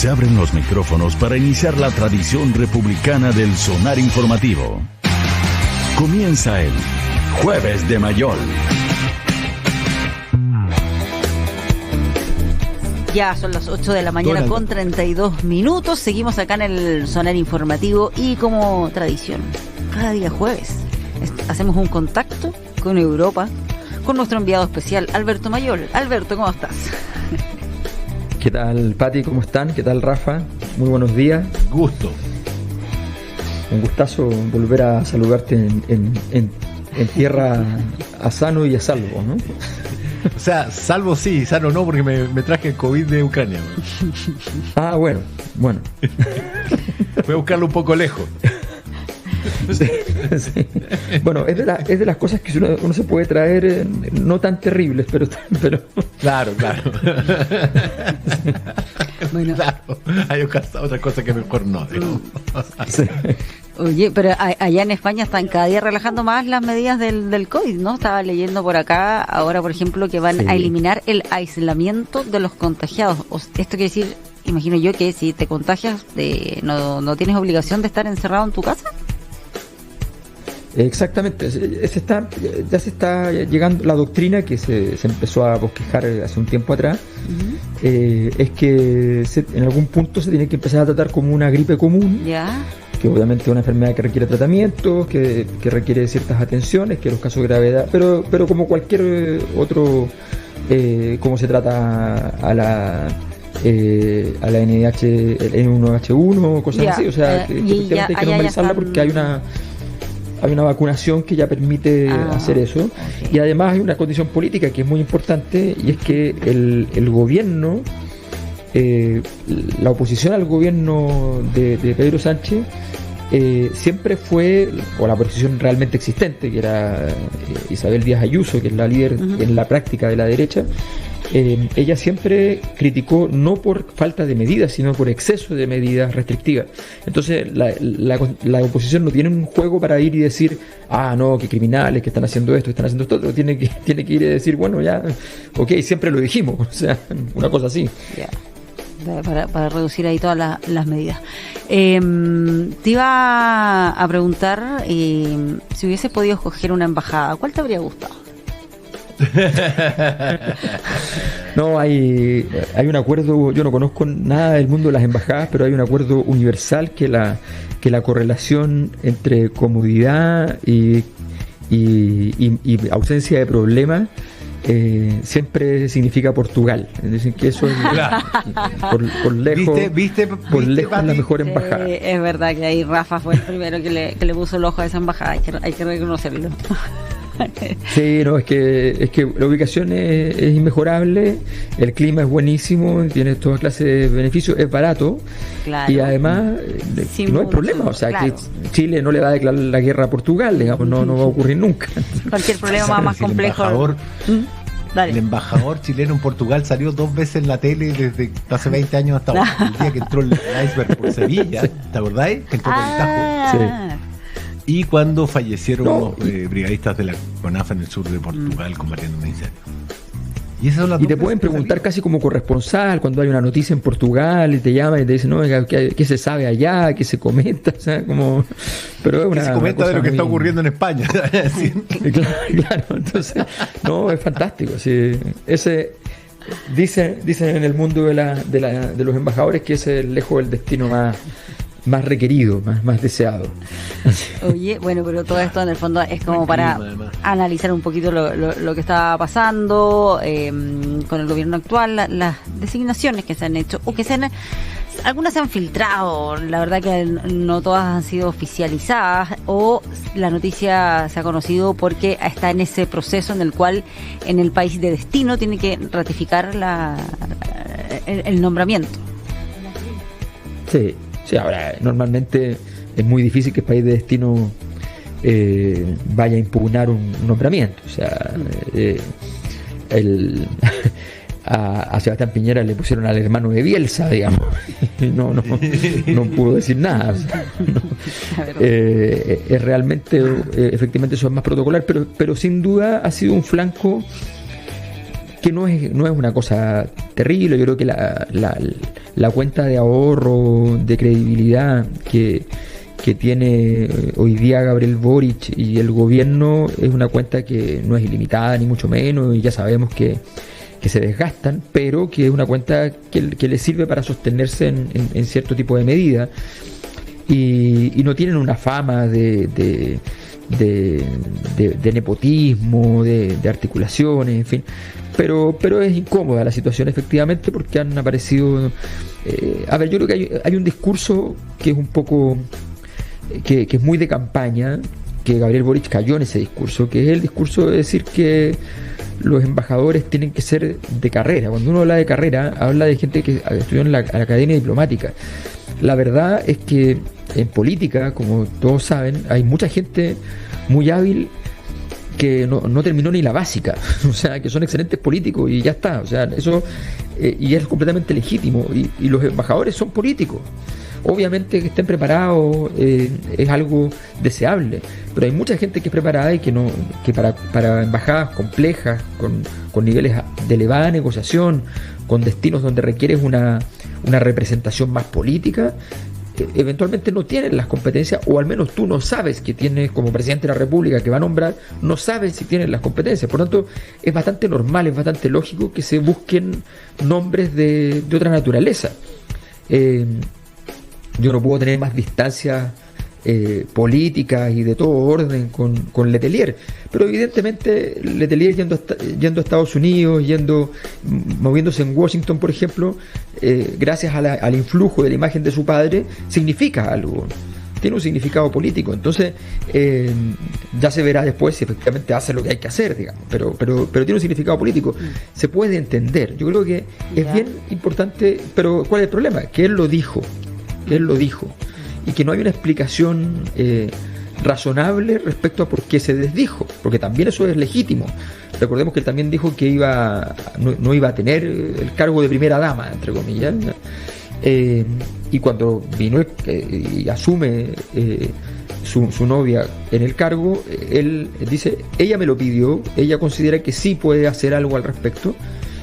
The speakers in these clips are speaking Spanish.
Se abren los micrófonos para iniciar la tradición republicana del sonar informativo. Comienza el Jueves de Mayol. Ya son las 8 de la mañana con 32 minutos. Seguimos acá en el sonar informativo y como tradición, cada día jueves hacemos un contacto con Europa, con nuestro enviado especial, Alberto Mayol. Alberto, ¿cómo estás? ¿Qué tal, Pati? ¿Cómo están? ¿Qué tal, Rafa? Muy buenos días. Gusto. Un gustazo volver a saludarte en tierra a sano y a salvo, ¿no? O sea, salvo sí, sano no, porque me traje el COVID de Ucrania. Ah, bueno. Voy a buscarlo un poco lejos. Sí. Bueno, es de las cosas que uno se puede traer, no tan terribles, pero Claro. Bueno. Claro, hay otras cosas que mejor no, digo. Sí. Oye, pero allá en España están cada día relajando más las medidas del COVID, ¿no? Estaba leyendo por acá, ahora por ejemplo, que van a eliminar el aislamiento de los contagiados. Esto quiere decir, imagino yo, que si te contagias, no tienes obligación de estar encerrado en tu casa. Exactamente, ya se está llegando la doctrina que se empezó a bosquejar hace un tiempo atrás. Es que en algún punto se tiene que empezar a tratar como una gripe común. Ya. Que obviamente es una enfermedad que requiere tratamiento, que requiere ciertas atenciones, que los casos de gravedad, pero como cualquier otro, como se trata a la NIH, el N1H1, cosas así, o sea, que efectivamente hay que normalizarla porque hay una vacunación que ya permite hacer eso. Okay. Y además hay una condición política que es muy importante, y es que el gobierno, la oposición al gobierno de Pedro Sánchez siempre fue, o la oposición realmente existente, que era Isabel Díaz Ayuso, que es la líder en la práctica de la derecha, ella siempre criticó no por falta de medidas, sino por exceso de medidas restrictivas. Entonces la oposición no tiene un juego para ir y decir, no, que criminales, que están haciendo esto, otro. Tiene que ir y decir, bueno, ya, ok, siempre lo dijimos, o sea, una cosa así. Yeah. Para reducir ahí todas las medidas. Te iba a preguntar si hubiese podido escoger una embajada, ¿cuál te habría gustado? No, hay un acuerdo. Yo no conozco nada del mundo de las embajadas, pero hay un acuerdo universal que la correlación entre comodidad y ausencia de problemas siempre significa Portugal. Dicen que eso es por lejos, ¿Viste, por lejos la mejor embajada. Es verdad que ahí Rafa fue el primero que le puso el ojo a esa embajada, hay que reconocerlo. Sí, no, es que la ubicación es inmejorable, el clima es buenísimo, tiene toda clase de beneficios, es barato, claro, y además no hay problema, o sea, claro, que Chile no le va a declarar la guerra a Portugal, digamos, no va a ocurrir nunca. Cualquier problema más complejo. El embajador chileno en Portugal salió 2 veces en la tele desde hace 20 años hasta ahora. El día que entró el iceberg por Sevilla, ¿te acordáis? Que entró por el Tajo. Sí. Y cuando fallecieron los brigadistas de la CONAF en el sur de Portugal combatiendo un incendio. Y te pueden preguntar casi como corresponsal cuando hay una noticia en Portugal y te llaman y te dicen, no, ¿qué se sabe allá? ¿Qué se comenta? O sea, como... Pero es una, se comenta de lo que está ocurriendo en España. Claro, entonces, no, es fantástico. Sí. Dicen en el mundo de los embajadores que ese es lejos el destino más requerido, más deseado. Oye, bueno, pero todo esto en el fondo es como para analizar un poquito lo que está pasando con el gobierno actual, las designaciones que se han hecho, o que algunas se han filtrado, la verdad que no todas han sido oficializadas, o la noticia se ha conocido porque está en ese proceso en el cual en el país de destino tiene que ratificar el nombramiento. Sí. Sí, ahora, normalmente es muy difícil que el país de destino vaya a impugnar un nombramiento. O sea, a Sebastián Piñera le pusieron al hermano de Bielsa, digamos, y no pudo decir nada. O sea, es realmente, efectivamente, eso es más protocolar, pero sin duda ha sido un flanco que no es una cosa terrible. Yo creo que la cuenta de ahorro, de credibilidad que tiene hoy día Gabriel Boric y el gobierno es una cuenta que no es ilimitada ni mucho menos, y ya sabemos que se desgastan, pero que es una cuenta que le sirve para sostenerse en cierto tipo de medida, y no tienen una fama de nepotismo, de articulaciones, en fin, pero es incómoda la situación efectivamente, porque han aparecido yo creo que hay un discurso que es un poco que es muy de campaña, que Gabriel Boric cayó en ese discurso, que es el discurso de decir que los embajadores tienen que ser de carrera. Cuando uno habla de carrera, habla de gente que estudió en la academia diplomática. La verdad es que en política, como todos saben, hay mucha gente muy hábil que no terminó ni la básica, o sea, que son excelentes políticos y ya está, o sea, eso y es completamente legítimo, y los embajadores son políticos. Obviamente que estén preparados es algo deseable, pero hay mucha gente que es preparada y que para embajadas complejas, con niveles de elevada negociación, con destinos donde requieres una representación más política, eventualmente no tienen las competencias, o al menos tú no sabes que tienes, como presidente de la República que va a nombrar, no sabes si tienes las competencias. Por lo tanto, es bastante normal, es bastante lógico que se busquen nombres de otra naturaleza. Yo no puedo tener más distancias políticas y de todo orden con Letelier, pero evidentemente Letelier yendo a Estados Unidos, moviéndose en Washington, por ejemplo, gracias al influjo de la imagen de su padre, significa algo, tiene un significado político. Entonces ya se verá después si efectivamente hace lo que hay que hacer, digamos, pero tiene un significado político, se puede entender. Yo creo que es bien importante, pero ¿cuál es el problema? Que él lo dijo, y que no hay una explicación razonable respecto a por qué se desdijo, porque también eso es legítimo. Recordemos que él también dijo que no iba a tener el cargo de primera dama, entre comillas, y cuando vino y asume su novia en el cargo, él dice, ella me lo pidió, ella considera que sí puede hacer algo al respecto.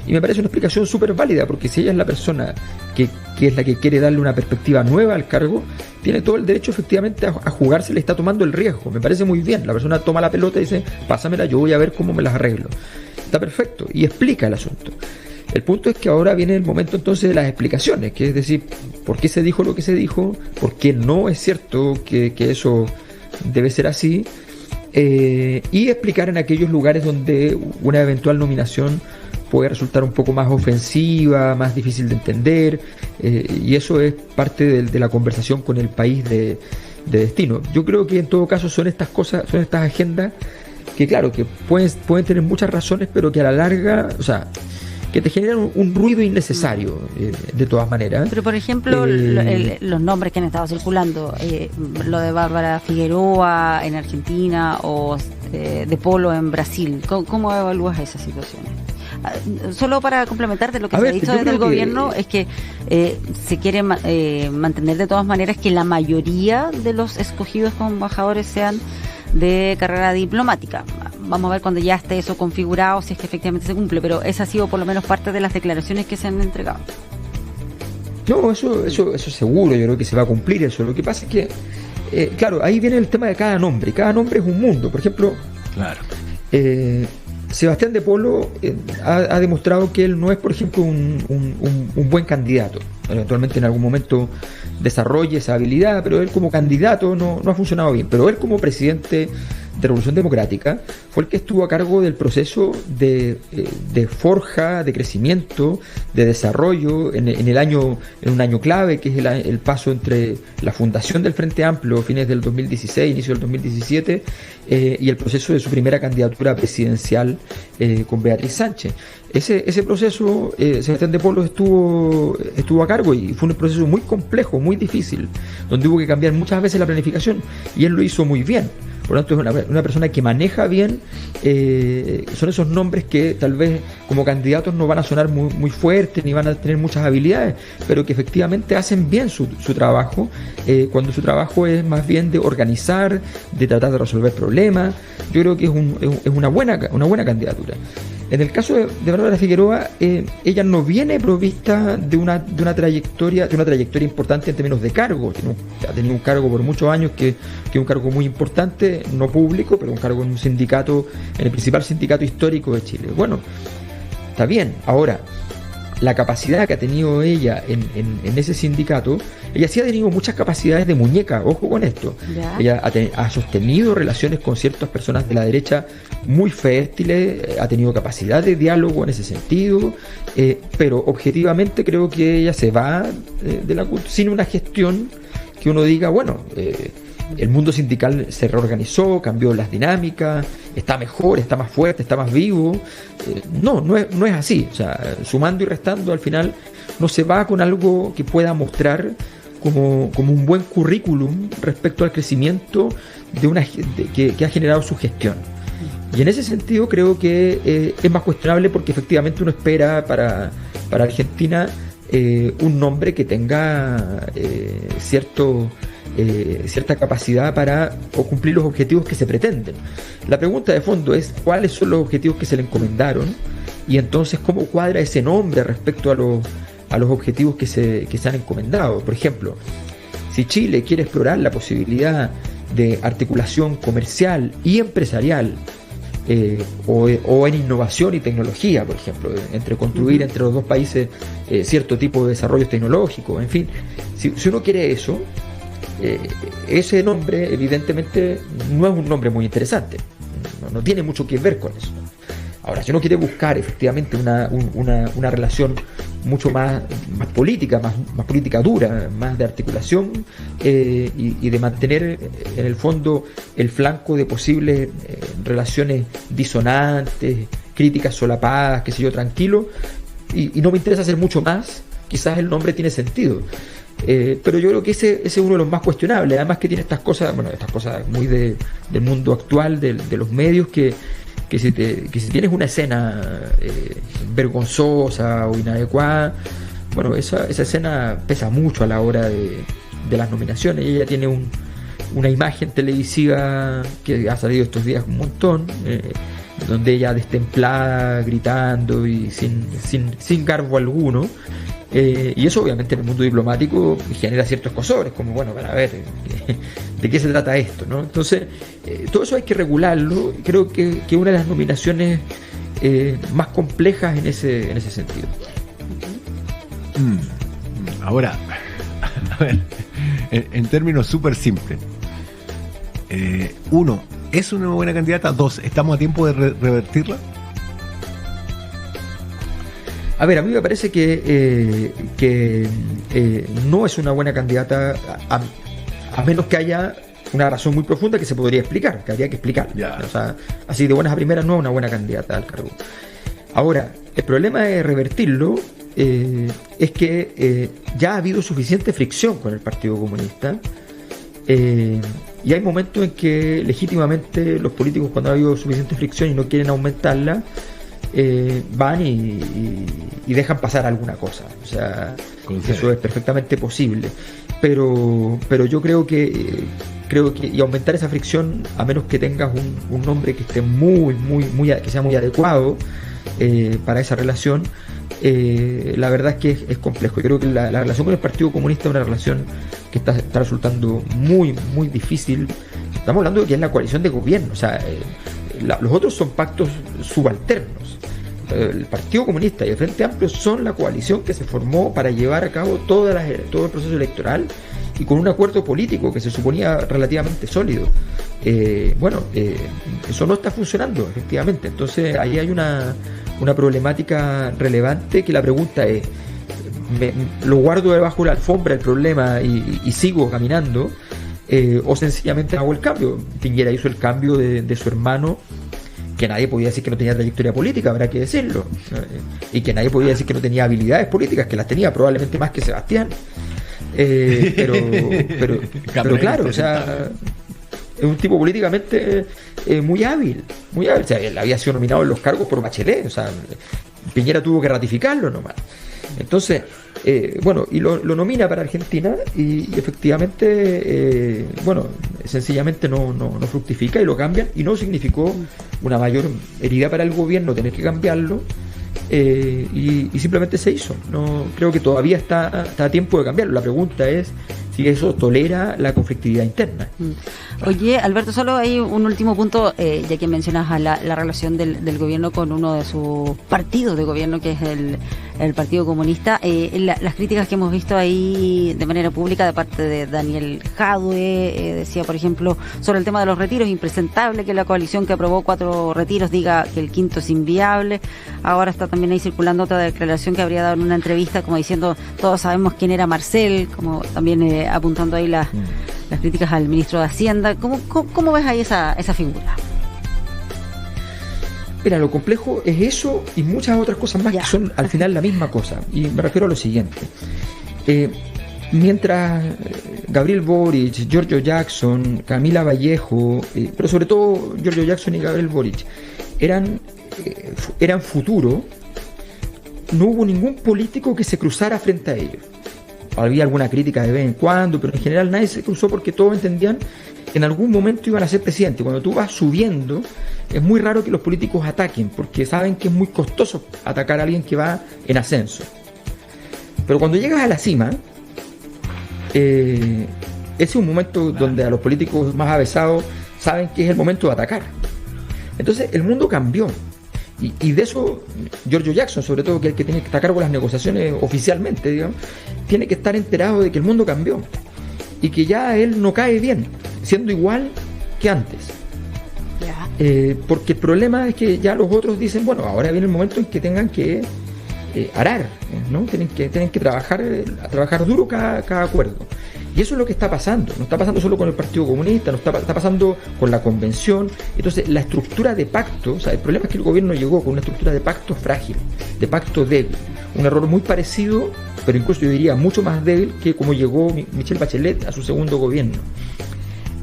Y me parece una explicación súper válida, porque si ella es la persona que es la que quiere darle una perspectiva nueva al cargo, tiene todo el derecho efectivamente a jugarse, le está tomando el riesgo. Me parece muy bien. La persona toma la pelota y dice, pásamela, yo voy a ver cómo me las arreglo. Está perfecto, y explica el asunto. El punto es que ahora viene el momento entonces de las explicaciones, que es decir, por qué se dijo lo que se dijo, por qué no es cierto que eso debe ser así, y explicar en aquellos lugares donde una eventual nominación puede resultar un poco más ofensiva, más difícil de entender, y eso es parte de la conversación con el país de destino. Yo creo que en todo caso son estas cosas, son estas agendas que claro, que pueden tener muchas razones, pero que a la larga, o sea, que te generan un ruido innecesario, de todas maneras. Pero por ejemplo, los nombres que han estado circulando, lo de Bárbara Figueroa en Argentina o de Polo en Brasil, ¿cómo evalúas esas situaciones? Solo para complementar de lo que se ha dicho desde el gobierno, es que se quiere mantener de todas maneras que la mayoría de los escogidos como embajadores sean de carrera diplomática. Vamos a ver cuando ya esté eso configurado si es que efectivamente se cumple, pero esa ha sido por lo menos parte de las declaraciones que se han entregado. No, eso seguro, yo creo que se va a cumplir eso. Lo que pasa es que, claro, ahí viene el tema de cada nombre es un mundo. Por ejemplo, claro, Sebastián de Polo ha demostrado que él no es, por ejemplo, un buen candidato. Eventualmente en algún momento desarrolle esa habilidad, pero él como candidato no ha funcionado bien. Pero él como presidente de Revolución Democrática fue el que estuvo a cargo del proceso de forja, de crecimiento, de desarrollo en un año clave, que es el paso entre la fundación del Frente Amplio, fines del 2016, inicio del 2017, y el proceso de su primera candidatura presidencial con Beatriz Sánchez. Ese proceso, Sebastián de Polo estuvo a cargo, y fue un proceso muy complejo, muy difícil, donde hubo que cambiar muchas veces la planificación, y él lo hizo muy bien. Por lo tanto, es una persona que maneja bien, son esos nombres que tal vez como candidatos no van a sonar muy fuertes, ni van a tener muchas habilidades, pero que efectivamente hacen bien su trabajo, cuando su trabajo es más bien de organizar, de tratar de resolver problemas. Yo creo que es una buena candidatura. En el caso de Bárbara Figueroa, ella no viene provista de una trayectoria importante en términos de cargo. Ha tenido un cargo por muchos años que es un cargo muy importante, no público, pero un cargo en un sindicato, en el principal sindicato histórico de Chile. Bueno, está bien. Ahora, la capacidad que ha tenido ella en ese sindicato, ella sí ha tenido muchas capacidades de muñeca, ojo con esto. ¿Ya? Ella ha sostenido relaciones con ciertas personas de la derecha muy fértiles, ha tenido capacidad de diálogo en ese sentido, pero objetivamente creo que ella se va sin una gestión que uno diga, bueno, el mundo sindical se reorganizó, cambió las dinámicas, está mejor, está más fuerte, está más vivo. No es así. O sea, sumando y restando, al final no se va con algo que pueda mostrar como un buen currículum respecto al crecimiento que ha generado su gestión. Y en ese sentido creo que es más cuestionable, porque efectivamente uno espera para Argentina un nombre que tenga cierta capacidad para cumplir los objetivos que se pretenden. La pregunta de fondo es cuáles son los objetivos que se le encomendaron, y entonces cómo cuadra ese nombre respecto a los objetivos que se han encomendado. Por ejemplo, si Chile quiere explorar la posibilidad de articulación comercial y empresarial, o en innovación y tecnología, por ejemplo, entre construir entre los dos países cierto tipo de desarrollos tecnológicos, en fin, si uno quiere eso, ese nombre evidentemente no es un nombre muy interesante, no tiene mucho que ver con eso. Ahora, si uno quiere buscar efectivamente una relación mucho más política, más política dura, más de articulación, y de mantener en el fondo el flanco de posibles relaciones disonantes, críticas solapadas, qué sé yo, tranquilo, y no me interesa hacer mucho más, quizás el nombre tiene sentido. Pero yo creo que ese es uno de los más cuestionables, además que tiene estas cosas muy del mundo actual, de los medios, que si tienes una escena vergonzosa o inadecuada, bueno, esa escena pesa mucho a la hora de las nominaciones. Ella tiene una imagen televisiva que ha salido estos días un montón, donde ella destemplada, gritando y sin garbo alguno. Y eso obviamente en el mundo diplomático genera ciertos escozores, como bueno, para ver de qué se trata esto, ¿no? Entonces, todo eso hay que regularlo. Creo que una de las nominaciones más complejas en ese sentido. Ahora, a ver, en términos súper simples, uno, ¿es una buena candidata? Dos, ¿estamos a tiempo de revertirla? A ver, a mí me parece que no es una buena candidata, a menos que haya una razón muy profunda que se podría explicar, que habría que explicar. Yeah. O sea, así de buenas a primeras no es una buena candidata al cargo. Ahora, el problema de revertirlo es que ya ha habido suficiente fricción con el Partido Comunista, y hay momentos en que legítimamente los políticos, cuando ha habido suficiente fricción y no quieren aumentarla, van y dejan pasar alguna cosa. O sea, eso es perfectamente posible, pero yo creo que y aumentar esa fricción, a menos que tengas un nombre que esté que sea muy adecuado para esa relación, la verdad es que es complejo. Yo creo que la relación con el Partido Comunista es una relación que está resultando muy difícil. Estamos hablando de que es la coalición de gobierno, o sea, los otros son pactos subalternos. El Partido Comunista y el Frente Amplio son la coalición que se formó para llevar a cabo todo el proceso electoral, y con un acuerdo político que se suponía relativamente sólido. Eso no está funcionando, efectivamente. Entonces ahí hay una problemática relevante, que la pregunta es, ¿lo guardo debajo de la alfombra el problema y sigo caminando? O sencillamente hago el cambio. Piñera hizo el cambio de su hermano, que nadie podía decir que no tenía trayectoria política, habrá que decirlo, y que nadie podía decir que no tenía habilidades políticas, que las tenía probablemente más que Sebastián, pero claro, o sea, es un tipo políticamente muy hábil. O sea, él había sido nominado en los cargos por Bachelet, o sea, Piñera tuvo que ratificarlo nomás. Entonces, y lo nomina para Argentina y efectivamente, sencillamente no fructifica y lo cambian y no significó una mayor herida para el gobierno tener que cambiarlo. Y simplemente se hizo. No creo que todavía está a tiempo de cambiarlo. La pregunta es si eso tolera la conflictividad interna. Oye, Alberto, solo hay un último punto, ya que mencionas a la relación del gobierno con uno de sus partidos de gobierno, que es el Partido Comunista. Las críticas que hemos visto ahí de manera pública de parte de Daniel Jadue, decía, por ejemplo, sobre el tema de los retiros, impresentable que la coalición que aprobó 4 retiros diga que el quinto es inviable. Ahora está también ahí circulando otra declaración que habría dado en una entrevista como diciendo, todos sabemos quién era Marcel, como también apuntando ahí las críticas al ministro de Hacienda. ¿Cómo ves ahí esa figura? Mira, lo complejo es eso y muchas otras cosas más que son al final la misma cosa. Y me refiero a lo siguiente. Mientras Gabriel Boric, Giorgio Jackson, Camila Vallejo, pero sobre todo Giorgio Jackson y Gabriel Boric, eran futuro, no hubo ningún político que se cruzara frente a ellos. Había alguna crítica de vez en cuando, pero en general nadie se cruzó porque todos entendían que en algún momento iban a ser presidente. Cuando tú vas subiendo, es muy raro que los políticos ataquen, porque saben que es muy costoso atacar a alguien que va en ascenso. Pero cuando llegas a la cima, ese es un momento donde a los políticos más avesados saben que es el momento de atacar. Entonces el mundo cambió. Y de eso, Giorgio Jackson, sobre todo, que es el que tiene que estar a cargo de las negociaciones oficialmente, digamos, tiene que estar enterado de que el mundo cambió y que ya él no cae bien, siendo igual que antes. Porque el problema es que ya los otros dicen, bueno, ahora viene el momento en que tengan que arar, ¿no? Tienen que trabajar duro cada acuerdo. Y eso es lo que está pasando. No está pasando solo con el Partido Comunista, está pasando con la Convención. Entonces, la estructura de pacto, o sea, el problema es que el gobierno llegó con una estructura de pacto frágil, de pacto débil. Un error muy parecido, pero incluso yo diría mucho más débil que como llegó Michelle Bachelet a su segundo gobierno.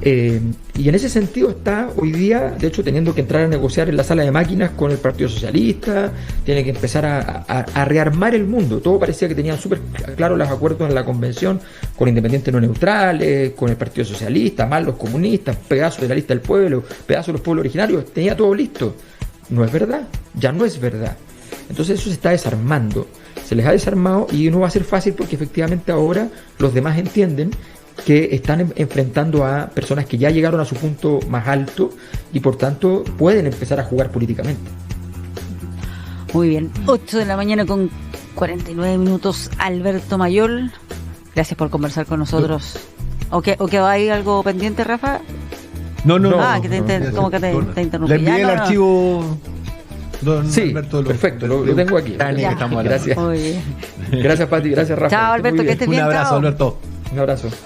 Y en ese sentido está hoy día, de hecho, teniendo que entrar a negociar en la sala de máquinas con el Partido Socialista, tiene que empezar a rearmar el mundo. Todo parecía que tenían súper claros los acuerdos en la Convención con independientes no neutrales, con el Partido Socialista, más los comunistas, pedazos de la lista del pueblo, pedazos de los pueblos originarios, tenía todo listo. No es verdad, ya no es verdad. Entonces eso se está desarmando, se les ha desarmado y no va a ser fácil porque efectivamente ahora los demás entienden que están enfrentando a personas que ya llegaron a su punto más alto y por tanto pueden empezar a jugar políticamente. Muy bien, 8 de la mañana con 49 minutos. Alberto Mayol, gracias por conversar con nosotros. ¿O quedó ahí algo pendiente, Rafa? No. Como que te interrumpí. Le envié el archivo. Sí, Alberto, perfecto, lo tengo aquí. Gracias. Gracias, Pati, gracias, Rafa. Chao, Alberto, que estés bien. Un abrazo, Alberto. Un abrazo.